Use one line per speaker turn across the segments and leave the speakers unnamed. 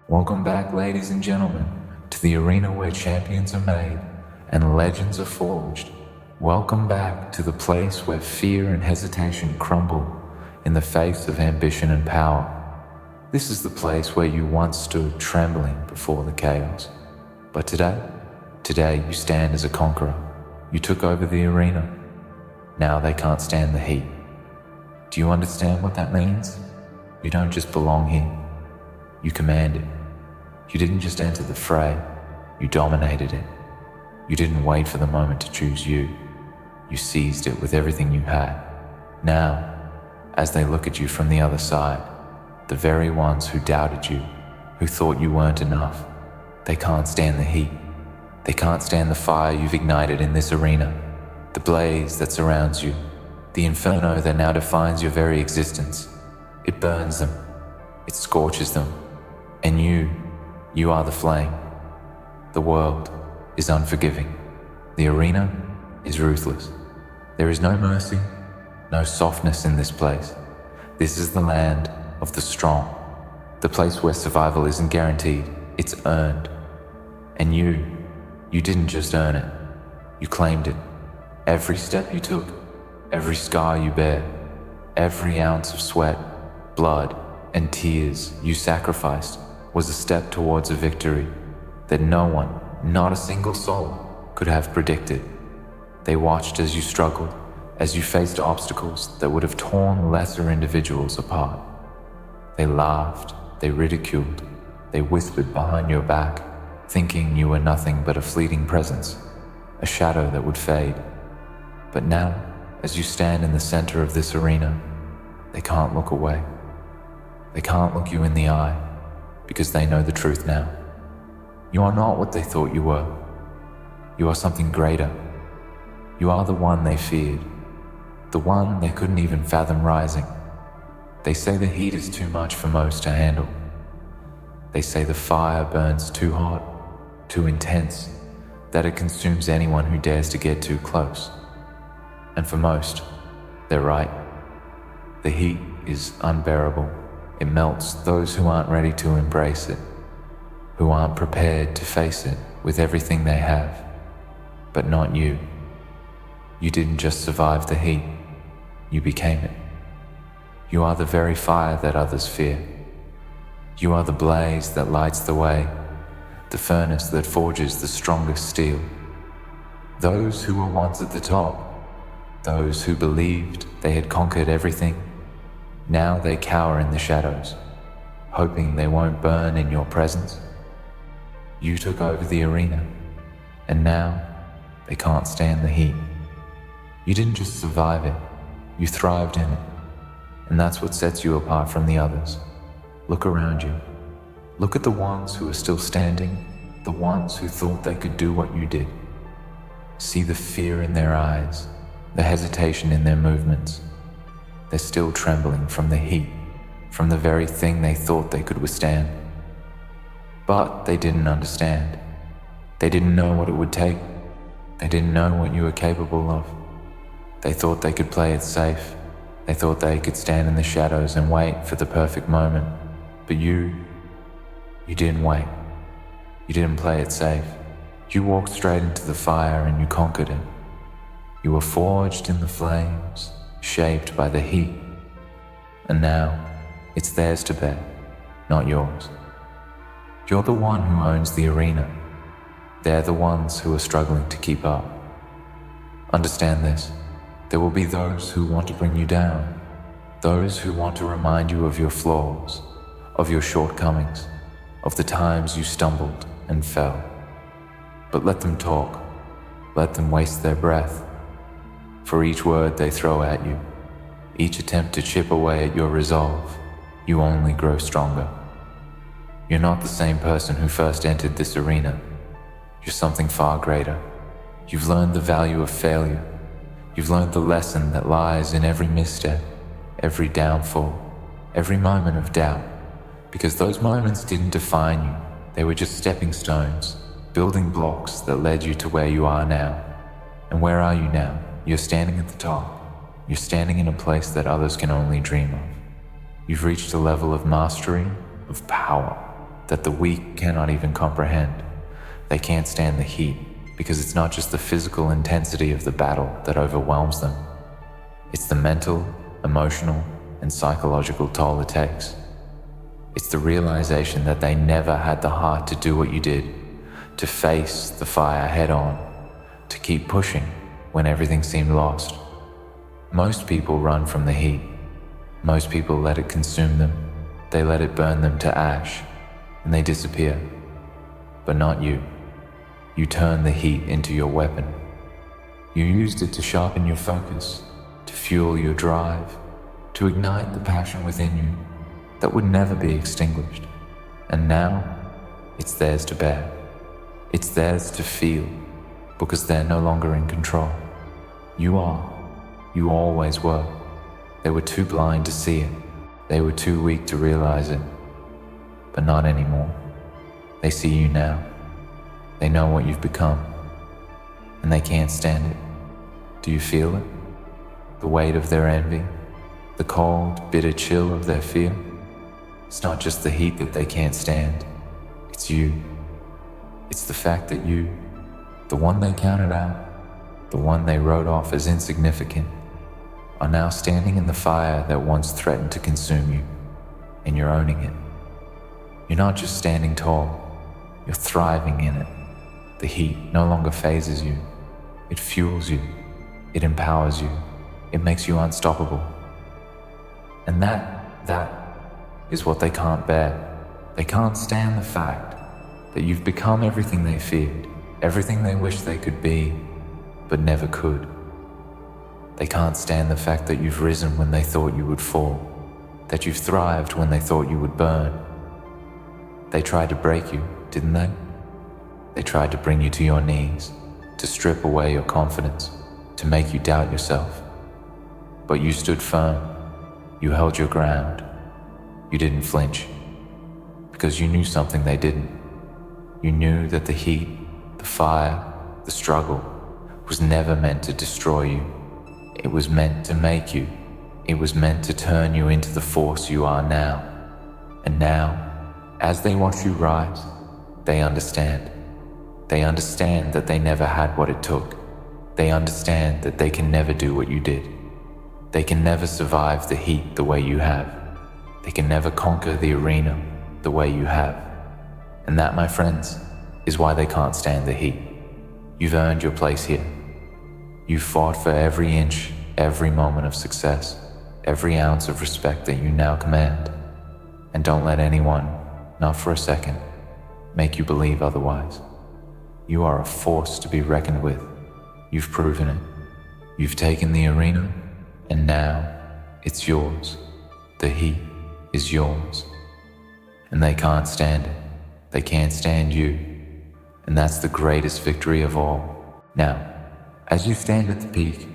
Welcome back, ladies and gentlemen, to the arena where champions are made and legends are forged. Welcome back to the place where fear and hesitation crumble in the face of ambition and power. This is the place where you once stood trembling before the chaos. But today you stand as a conqueror. You took over the arena. Now they can't stand the heat. Do you understand what that means? You don't just belong here. You command it. You didn't just enter the fray, you dominated it. You didn't wait for the moment to choose you. You seized it with everything you had. Now, as they look at you from the other side, the very ones who doubted you, who thought you weren't enough, they can't stand the heat. They can't stand the fire you've ignited in this arena, the blaze that surrounds you, the inferno that now defines your very existence. It burns them, it scorches them, and you are the flame. The world is unforgiving. The arena is ruthless. There is no mercy, no softness in this place. This is the land of the strong, the place where survival isn't guaranteed, it's earned. And you didn't just earn it, you claimed it. Every step you took, every scar you bear, every ounce of sweat, blood, and tears you sacrificed was a step towards a victory that no one, not a single soul, could have predicted. They watched as you struggled, as you faced obstacles that would have torn lesser individuals apart. They laughed, they ridiculed, they whispered behind your back, thinking you were nothing but a fleeting presence, a shadow that would fade. But now, as you stand in the center of this arena, they can't look away. They can't look you in the eye, because they know the truth now. You are not what they thought you were. You are something greater. You are the one they feared, the one they couldn't even fathom rising. They say the heat is too much for most to handle. They say the fire burns too hot, too intense, that it consumes anyone who dares to get too close. And for most, they're right. The heat is unbearable. It melts those who aren't ready to embrace it, who aren't prepared to face it with everything they have. But not you. You didn't just survive the heat, you became it. You are the very fire that others fear. You are the blaze that lights the way, the furnace that forges the strongest steel. Those who were once at the top, those who believed they had conquered everything, now they cower in the shadows, hoping they won't burn in your presence. You took over the arena, and now they can't stand the heat. You didn't just survive it, you thrived in it, and that's what sets you apart from the others. Look around you. Look at the ones who are still standing, the ones who thought they could do what you did. See the fear in their eyes, the hesitation in their movements. They're still trembling from the heat, from the very thing they thought they could withstand. But they didn't understand. They didn't know what it would take. They didn't know what you were capable of. They thought they could play it safe. They thought they could stand in the shadows and wait for the perfect moment. But you didn't wait. You didn't play it safe. You walked straight into the fire and you conquered it. You were forged in the flames, shaped by the heat, and now it's theirs to bear, not yours. You're the one who owns the arena. They're the ones who are struggling to keep up. Understand this, there will be those who want to bring you down, those who want to remind you of your flaws, of your shortcomings, of the times you stumbled and fell. But let them talk, let them waste their breath. For each word they throw at you, each attempt to chip away at your resolve, you only grow stronger. You're not the same person who first entered this arena. You're something far greater. You've learned the value of failure. You've learned the lesson that lies in every misstep, every downfall, every moment of doubt. Because those moments didn't define you. They were just stepping stones, building blocks that led you to where you are now. And where are you now? You're standing at the top. You're standing in a place that others can only dream of. You've reached a level of mastery, of power, that the weak cannot even comprehend. They can't stand the heat because it's not just the physical intensity of the battle that overwhelms them. It's the mental, emotional, and psychological toll it takes. It's the realization that they never had the heart to do what you did, to face the fire head on, to keep pushing when everything seemed lost. Most people run from the heat. Most people let it consume them. They let it burn them to ash, and they disappear. But not you. You turned the heat into your weapon. You used it to sharpen your focus, to fuel your drive, to ignite the passion within you that would never be extinguished. And now, it's theirs to bear. It's theirs to feel, because they're no longer in control. You are. You always were. They were too blind to see it. They were too weak to realize it. But not anymore. They see you now. They know what you've become. And they can't stand it. Do you feel it? The weight of their envy? The cold, bitter chill of their fear? It's not just the heat that they can't stand. It's you. It's the fact that you, the one they counted out, the one they wrote off as insignificant, are now standing in the fire that once threatened to consume you, and you're owning it. You're not just standing tall, you're thriving in it. The heat no longer phases you. It fuels you. It empowers you. It makes you unstoppable. And that is what they can't bear. They can't stand the fact that you've become everything they feared, everything they wished they could be, but never could. They can't stand the fact that you've risen when they thought you would fall, that you've thrived when they thought you would burn. They tried to break you, didn't they? They tried to bring you to your knees, to strip away your confidence, to make you doubt yourself. But you stood firm. You held your ground. You didn't flinch, because you knew something they didn't. You knew that the heat, the fire, the struggle was never meant to destroy you. It was meant to make you. It was meant to turn you into the force you are now. And now, as they watch you rise, they understand. They understand that they never had what it took. They understand that they can never do what you did. They can never survive the heat the way you have. They can never conquer the arena the way you have. And that, my friends, is why they can't stand the heat. You've earned your place here. You've fought for every inch, every moment of success, every ounce of respect that you now command. And don't let anyone, not for a second, make you believe otherwise. You are a force to be reckoned with. You've proven it. You've taken the arena, and now it's yours. The heat is yours. And they can't stand it. They can't stand you. And that's the greatest victory of all. Now, as you stand at the peak,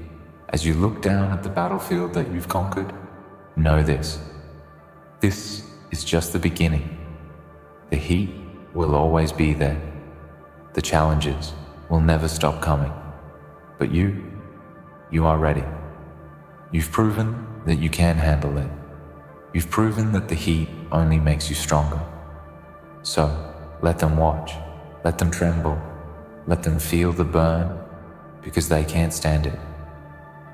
as you look down at the battlefield that you've conquered, know this. This is just the beginning. The heat will always be there. The challenges will never stop coming. But you are ready. You've proven that you can handle it. You've proven that the heat only makes you stronger. So, let them watch. Let them tremble. Let them feel the burn, because they can't stand it.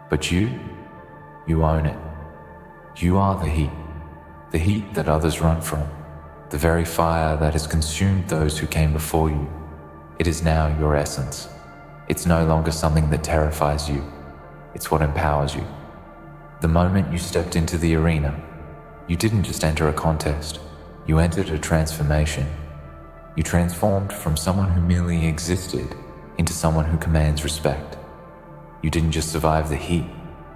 But you own it. You are the heat that others run from, the very fire that has consumed those who came before you. It is now your essence. It's no longer something that terrifies you. It's what empowers you. The moment you stepped into the arena, you didn't just enter a contest. You entered a transformation. You transformed from someone who merely existed into someone who commands respect. You didn't just survive the heat,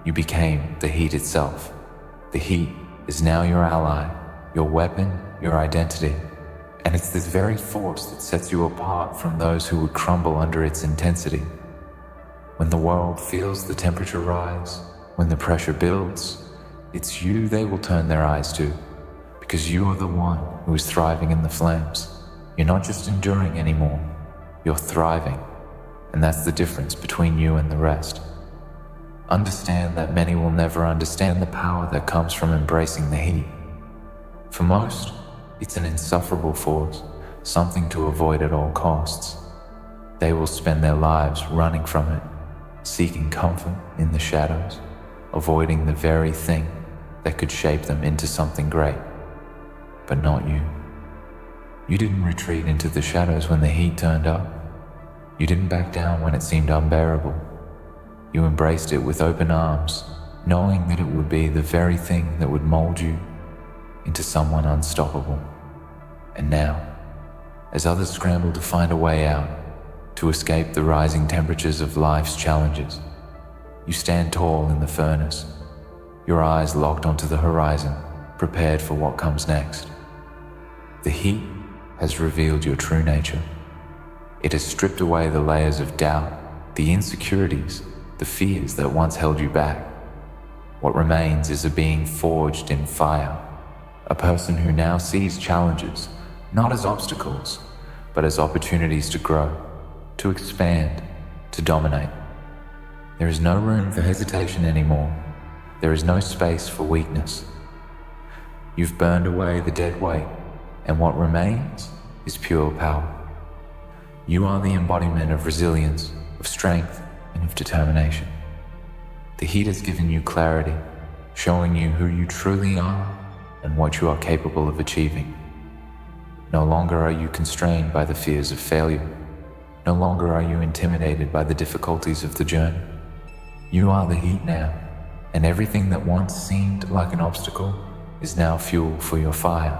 you became the heat itself. The heat is now your ally, your weapon, your identity. And it's this very force that sets you apart from those who would crumble under its intensity. When the world feels the temperature rise, when the pressure builds, it's you they will turn their eyes to, because you are the one who is thriving in the flames. You're not just enduring anymore, you're thriving. And that's the difference between you and the rest. Understand that many will never understand the power that comes from embracing the heat. For most, It's an insufferable force, something to avoid at all costs. They will spend their lives running from it, seeking comfort in the shadows, avoiding the very thing that could shape them into something great. But not you. You didn't retreat into the shadows when the heat turned up. You didn't back down when it seemed unbearable. You embraced it with open arms, knowing that it would be the very thing that would mold you into someone unstoppable. And now, as others scramble to find a way out, to escape the rising temperatures of life's challenges, you stand tall in the furnace, your eyes locked onto the horizon, prepared for what comes next. The heat has revealed your true nature. It has stripped away the layers of doubt, the insecurities, the fears that once held you back. What remains is a being forged in fire, a person who now sees challenges not as obstacles, but as opportunities to grow, to expand, to dominate. There is no room for hesitation anymore. There is no space for weakness. You've burned away the dead weight, and what remains is pure power. You are the embodiment of resilience, of strength, and of determination. The heat has given you clarity, showing you who you truly are and what you are capable of achieving. No longer are you constrained by the fears of failure. No longer are you intimidated by the difficulties of the journey. You are the heat now, and everything that once seemed like an obstacle is now fuel for your fire.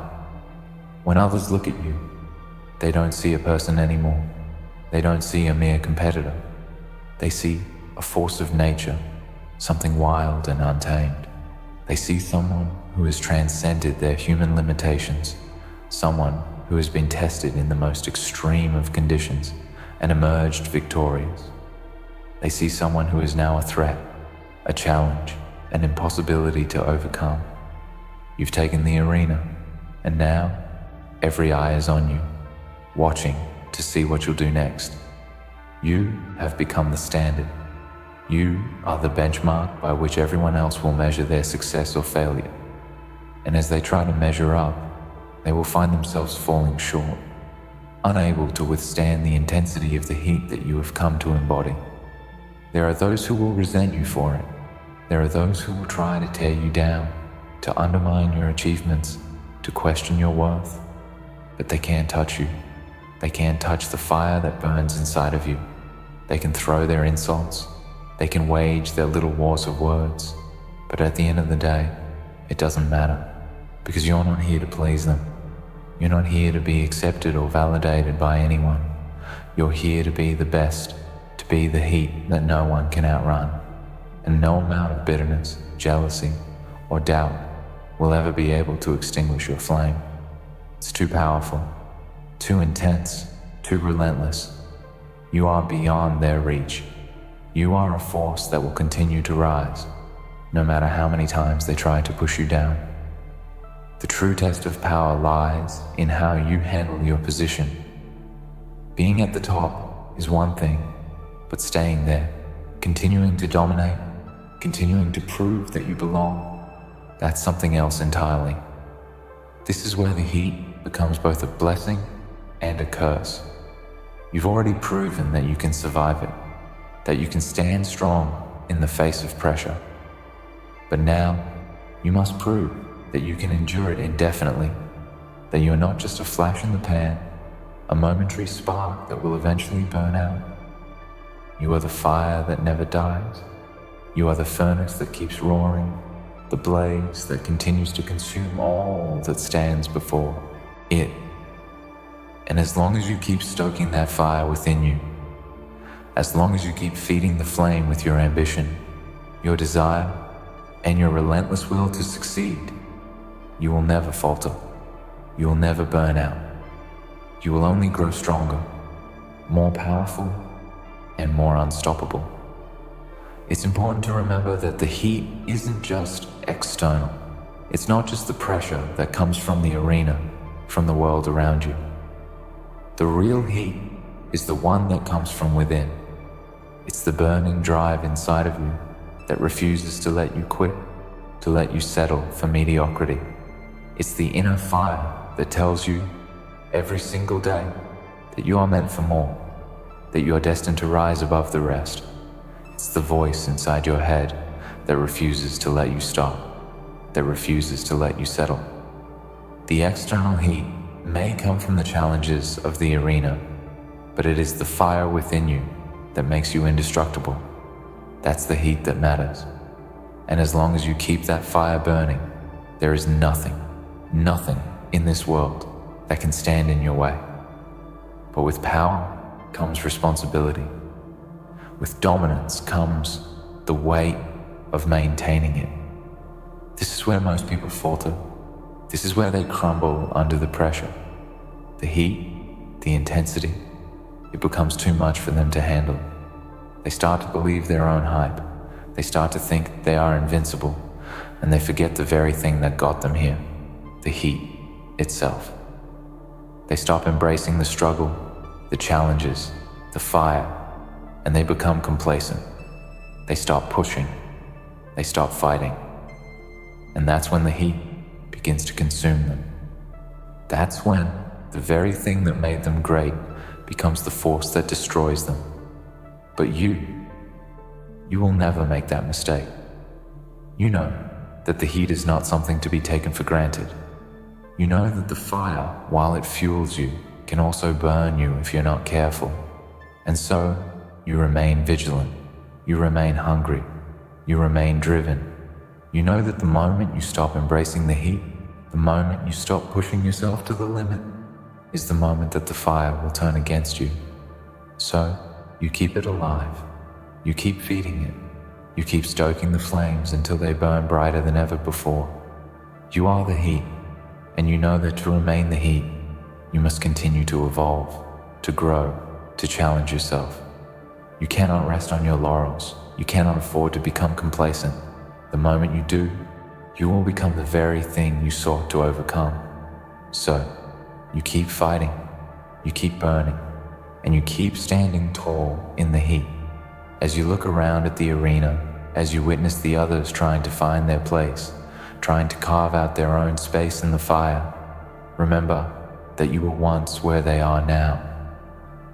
When others look at you, they don't see a person anymore. They don't see a mere competitor. They see a force of nature, something wild and untamed. They see someone who has transcended their human limitations, someone who has been tested in the most extreme of conditions and emerged victorious. They see someone who is now a threat, a challenge, an impossibility to overcome. You've taken the arena, and now every eye is on you, watching to see what you'll do next. You have become the standard. You are the benchmark by which everyone else will measure their success or failure. And as they try to measure up, they will find themselves falling short, unable to withstand the intensity of the heat that you have come to embody. There are those who will resent you for it. There are those who will try to tear you down, to undermine your achievements, to question your worth. But they can't touch you. They can't touch the fire that burns inside of you. They can throw their insults. They can wage their little wars of words. But at the end of the day, it doesn't matter, because you're not here to please them. You're not here to be accepted or validated by anyone. You're here to be the best, to be the heat that no one can outrun. And no amount of bitterness, jealousy, or doubt will ever be able to extinguish your flame. It's too powerful, too intense, too relentless. You are beyond their reach. You are a force that will continue to rise, no matter how many times they try to push you down. The true test of power lies in how you handle your position. Being at the top is one thing, but staying there, continuing to dominate, continuing to prove that you belong, that's something else entirely. This is where the heat becomes both a blessing and a curse. You've already proven that you can survive it, that you can stand strong in the face of pressure. But now, you must prove that you can endure it indefinitely, that you are not just a flash in the pan, a momentary spark that will eventually burn out. You are the fire that never dies. You are the furnace that keeps roaring, the blaze that continues to consume all that stands before it. And as long as you keep stoking that fire within you, as long as you keep feeding the flame with your ambition, your desire, and your relentless will to succeed, you will never falter. You will never burn out. You will only grow stronger, more powerful, and more unstoppable. It's important to remember that the heat isn't just external. It's not just the pressure that comes from the arena, from the world around you. The real heat is the one that comes from within. It's the burning drive inside of you that refuses to let you quit, to let you settle for mediocrity. It's the inner fire that tells you every single day that you are meant for more, that you are destined to rise above the rest. It's the voice inside your head that refuses to let you stop, that refuses to let you settle. The external heat may come from the challenges of the arena, but it is the fire within you that makes you indestructible. That's the heat that matters. And as long as you keep that fire burning, there is nothing in this world that can stand in your way. But with power comes responsibility. With dominance comes the weight of maintaining it. This is where most people falter. This is where they crumble under the pressure. The heat, the intensity, it becomes too much for them to handle. They start to believe their own hype. They start to think they are invincible, and they forget the very thing that got them here, the heat itself. They stop embracing the struggle, the challenges, the fire, and they become complacent. They stop pushing. They stop fighting. And that's when the heat begins to consume them. That's when the very thing that made them great becomes the force that destroys them. But you will never make that mistake. You know that the heat is not something to be taken for granted. You know that the fire, while it fuels you, can also burn you if you're not careful. And so, you remain vigilant. You remain hungry. You remain driven. You know that the moment you stop embracing the heat, the moment you stop pushing yourself to the limit, is the moment that the fire will turn against you. So, you keep it alive. You keep feeding it. You keep stoking the flames until they burn brighter than ever before. You are the heat, and you know that to remain the heat, you must continue to evolve, to grow, to challenge yourself. You cannot rest on your laurels. You cannot afford to become complacent. The moment you do, you will become the very thing you sought to overcome. So, you keep fighting, you keep burning, and you keep standing tall in the heat. As you look around at the arena, as you witness the others trying to find their place, trying to carve out their own space in the fire, remember that you were once where they are now.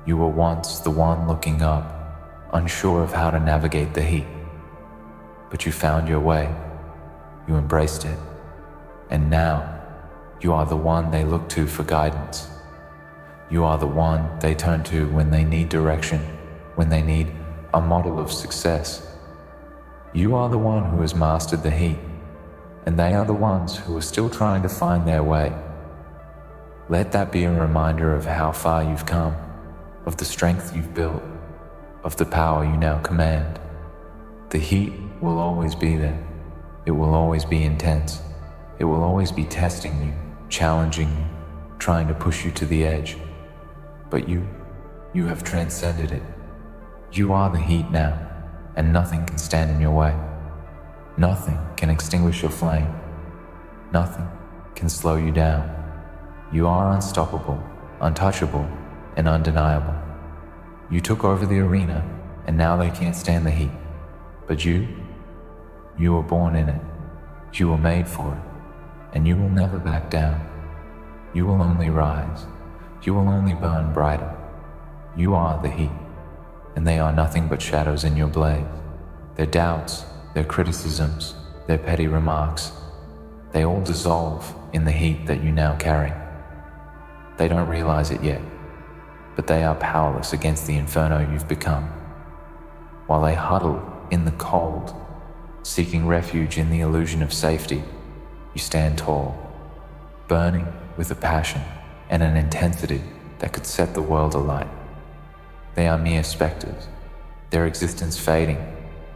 You were once the one looking up, unsure of how to navigate the heat. But you found your way, you embraced it, and now you are the one they look to for guidance. You are the one they turn to when they need direction, when they need a model of success. You are the one who has mastered the heat, and they are the ones who are still trying to find their way. Let that be a reminder of how far you've come, of the strength you've built, of the power you now command. The heat will always be there. It will always be intense. It will always be testing you, challenging you, trying to push you to the edge. But you have transcended it. You are the heat now, and nothing can stand in your way. Nothing can extinguish your flame. Nothing can slow you down. You are unstoppable, untouchable, and undeniable. You took over the arena, and now they can't stand the heat. But you were born in it. You were made for it, and you will never back down. You will only rise. You will only burn brighter. You are the heat, and they are nothing but shadows in your blaze. Their doubts, their criticisms, their petty remarks, they all dissolve in the heat that you now carry. They don't realize it yet, but they are powerless against the inferno you've become. While they huddle in the cold, seeking refuge in the illusion of safety, you stand tall, burning with a passion and an intensity that could set the world alight. They are mere specters, their existence fading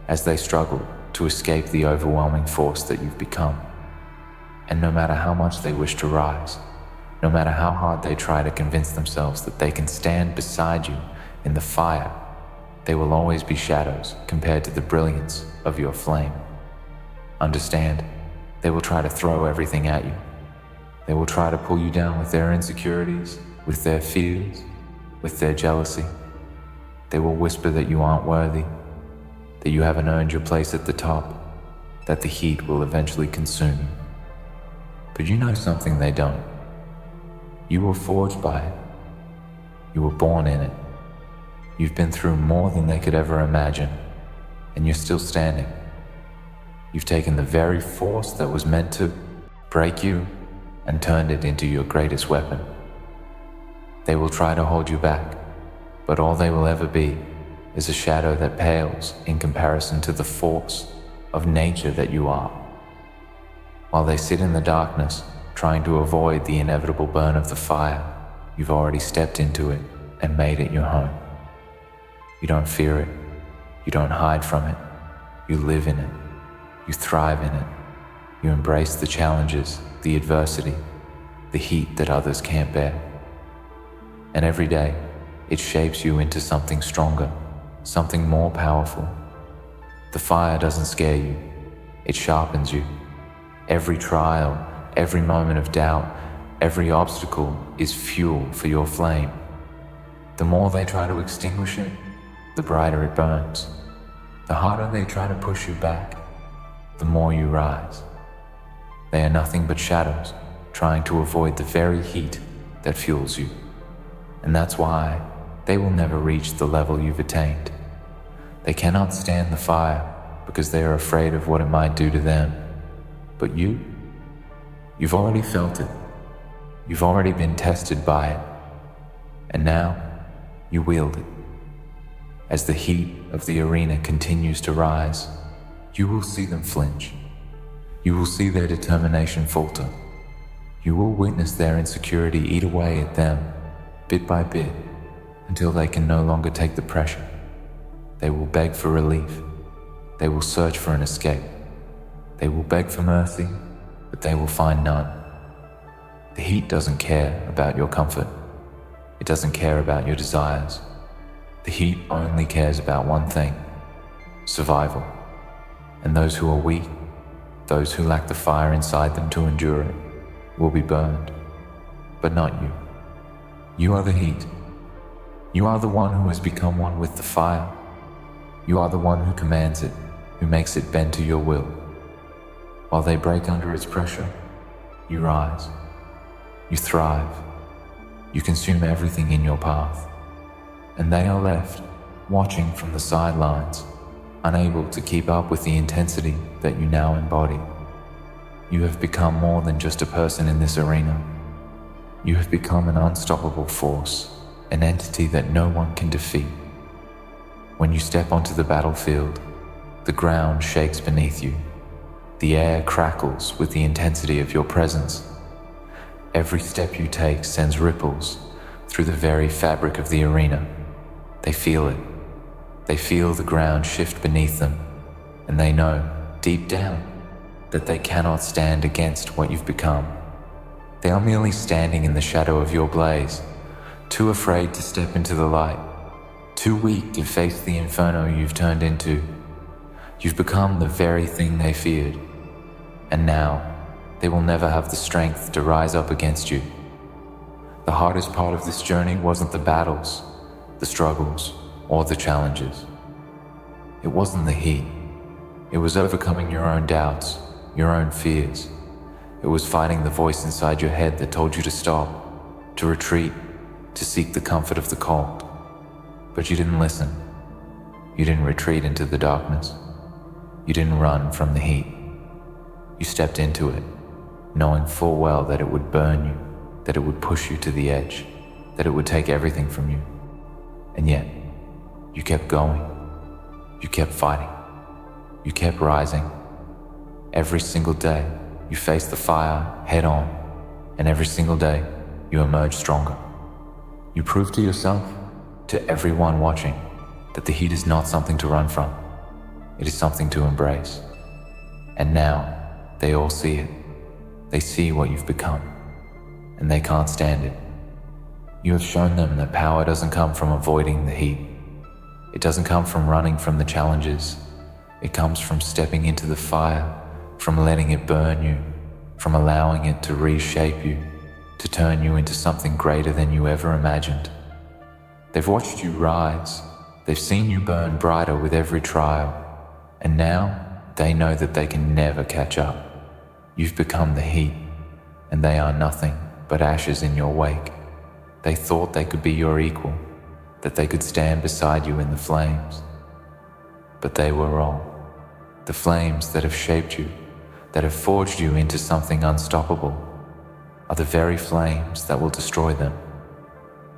as they struggle to escape the overwhelming force that you've become. And no matter how much they wish to rise, no matter how hard they try to convince themselves that they can stand beside you in the fire, they will always be shadows compared to the brilliance of your flame. Understand, they will try to throw everything at you. They will try to pull you down with their insecurities, with their fears, with their jealousy. They will whisper that you aren't worthy, that you haven't earned your place at the top, that the heat will eventually consume you. But you know something they don't. You were forged by it. You were born in it. You've been through more than they could ever imagine, and you're still standing. You've taken the very force that was meant to break you and turned it into your greatest weapon. They will try to hold you back, but all they will ever be is a shadow that pales in comparison to the force of nature that you are. While they sit in the darkness, trying to avoid the inevitable burn of the fire, you've already stepped into it and made it your home. You don't fear it. You don't hide from it. You live in it. You thrive in it. You embrace the challenges, the adversity, the heat that others can't bear. And every day, it shapes you into something stronger, something more powerful. The fire doesn't scare you. It sharpens you. Every trial, every moment of doubt, every obstacle is fuel for your flame. The more they try to extinguish it, the brighter it burns. The harder they try to push you back, the more you rise. They are nothing but shadows, trying to avoid the very heat that fuels you. And that's why they will never reach the level you've attained. They cannot stand the fire because they are afraid of what it might do to them. But you've already felt it. You've already been tested by it. And now you wield it. As the heat of the arena continues to rise, you will see them flinch. You will see their determination falter. You will witness their insecurity eat away at them, bit by bit, until they can no longer take the pressure. They will beg for relief. They will search for an escape. They will beg for mercy, but they will find none. The heat doesn't care about your comfort. It doesn't care about your desires. The heat only cares about one thing: survival. And those who are weak, those who lack the fire inside them to endure it, will be burned. But not you. You are the heat. You are the one who has become one with the fire. You are the one who commands it, who makes it bend to your will. While they break under its pressure, you rise. You thrive. You consume everything in your path. And they are left, watching from the sidelines, unable to keep up with the intensity that you now embody. You have become more than just a person in this arena. You have become an unstoppable force, an entity that no one can defeat. When you step onto the battlefield, the ground shakes beneath you. The air crackles with the intensity of your presence. Every step you take sends ripples through the very fabric of the arena. They feel it. They feel the ground shift beneath them, and they know, deep down, that they cannot stand against what you've become. They are merely standing in the shadow of your blaze, too afraid to step into the light, too weak to face the inferno you've turned into. You've become the very thing they feared, and now they will never have the strength to rise up against you. The hardest part of this journey wasn't the battles, the struggles, or the challenges. It wasn't the heat. It was overcoming your own doubts, your own fears. It was fighting the voice inside your head that told you to stop, to retreat, to seek the comfort of the cold. But you didn't listen. You didn't retreat into the darkness. You didn't run from the heat. You stepped into it, knowing full well that it would burn you, that it would push you to the edge, that it would take everything from you. And yet, you kept going. You kept fighting. You kept rising. Every single day, you faced the fire head on, and every single day, you emerged stronger. You proved to yourself, to everyone watching, that the heat is not something to run from. It is something to embrace. And now, they all see it. They see what you've become, and they can't stand it. You have shown them that power doesn't come from avoiding the heat. It doesn't come from running from the challenges. It comes from stepping into the fire, from letting it burn you, from allowing it to reshape you, to turn you into something greater than you ever imagined. They've watched you rise. They've seen you burn brighter with every trial. And now they know that they can never catch up. You've become the heat, and they are nothing but ashes in your wake. They thought they could be your equal, that they could stand beside you in the flames. But they were wrong. The flames that have shaped you, that have forged you into something unstoppable, are the very flames that will destroy them.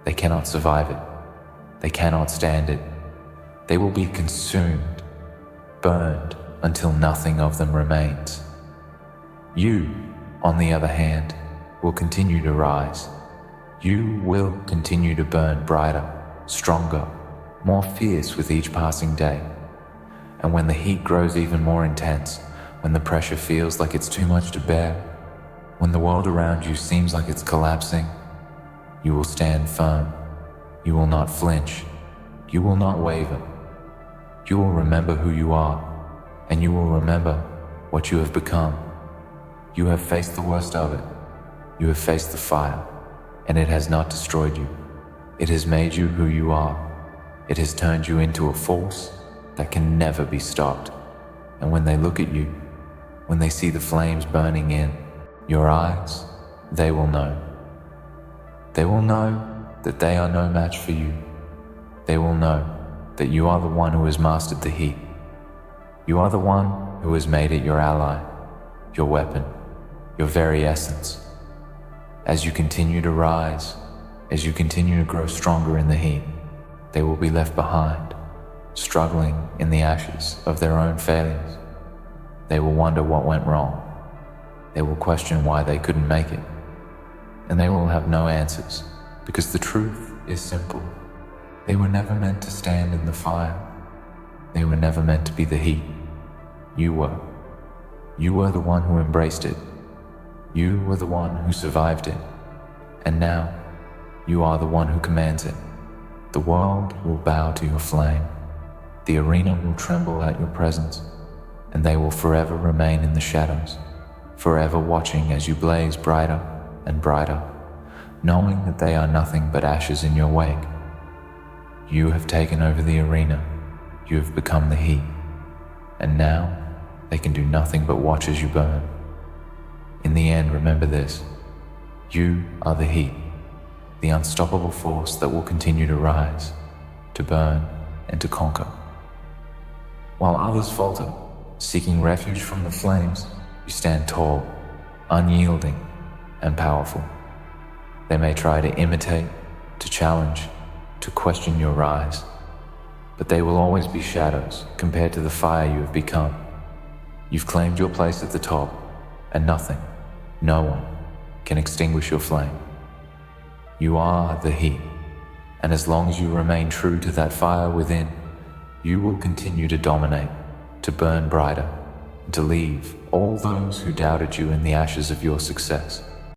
They cannot survive it. They cannot stand it. They will be consumed, burned until nothing of them remains. You, on the other hand, will continue to rise. You will continue to burn brighter, stronger, more fierce with each passing day. And when the heat grows even more intense, when the pressure feels like it's too much to bear, when the world around you seems like it's collapsing, you will stand firm. You will not flinch. You will not waver. You will remember who you are, and you will remember what you have become. You have faced the worst of it. You have faced the fire, and it has not destroyed you. It has made you who you are. It has turned you into a force that can never be stopped. And when they look at you, when they see the flames burning in your eyes, they will know. They will know that they are no match for you. They will know that you are the one who has mastered the heat. You are the one who has made it your ally, your weapon, your very essence. As you continue to rise, as you continue to grow stronger in the heat, they will be left behind, struggling in the ashes of their own failures. They will wonder what went wrong. They will question why they couldn't make it. And they will have no answers, because the truth is simple. They were never meant to stand in the fire. They were never meant to be the heat. You were. You were the one who embraced it. You were the one who survived it. And now, you are the one who commands it. The world will bow to your flame. The arena will tremble at your presence, and they will forever remain in the shadows, forever watching as you blaze brighter and brighter, knowing that they are nothing but ashes in your wake. You have taken over the arena. You have become the heat. And now, they can do nothing but watch as you burn. In the end, remember this. You are the heat, the unstoppable force that will continue to rise, to burn, and to conquer. While others falter, seeking refuge from the flames, you stand tall, unyielding, and powerful. They may try to imitate, to challenge, to question your rise, but they will always be shadows compared to the fire you have become. You've claimed your place at the top, and nothing, no one, can extinguish your flame. You are the heat, and as long as you remain true to that fire within, you will continue to dominate, to burn brighter, and to leave all those who doubted you in the ashes of your success.